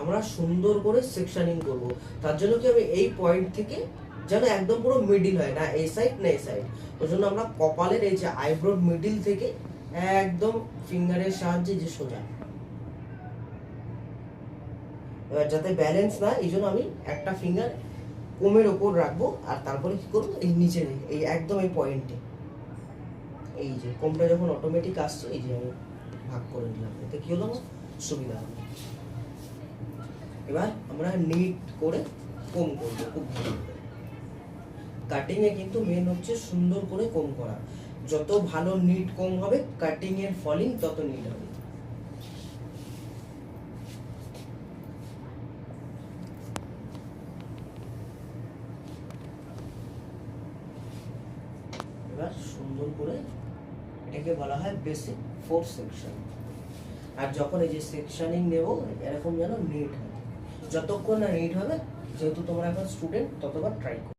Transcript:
আমরা সুন্দর করে সেকশনিং করব। তার জন্য কি আমি এই পয়েন্ট থেকে যেন একদম পুরো মিডিল হয়, না এই সাইড না এই সাইড। ওই জন্য আমরা কপালের এই যে আইব্রোর মিডিল থেকে একদম ফিঙ্গারের সাহায্যে যে সোজা, এবার যাতে ব্যালেন্স না, এই জন্য আমি একটা ফিঙ্গার কোমের ওপর রাখবো আর তারপরে কি করবো, এই নিচে এই একদম এই পয়েন্টে, এই যে কোমটা যখন অটোমেটিক আসছে এই যে আমি ভাগ করে নিলাম, এতে কি হলো আমার সুবিধা হবে। এবার আমরা নিট করে কোম করবো খুব ভালো করে। কাটিং এ কিন্তু মেন হচ্ছে সুন্দর করে কোম করা। যত ভালো নিট কোম হবে কাটিং এর ফলিং তত নিট হবে। এবার সুন্দর করে, এটাকে বলা হয় বেসিক 4 সেকশন। আর যখন এই যে সেকশনিং নেব এরকম যেন নিট হয়, যতক্ষণ না নিট হবে, যেহেতু তোমরা এখন স্টুডেন্ট ততবার ট্রাই করো।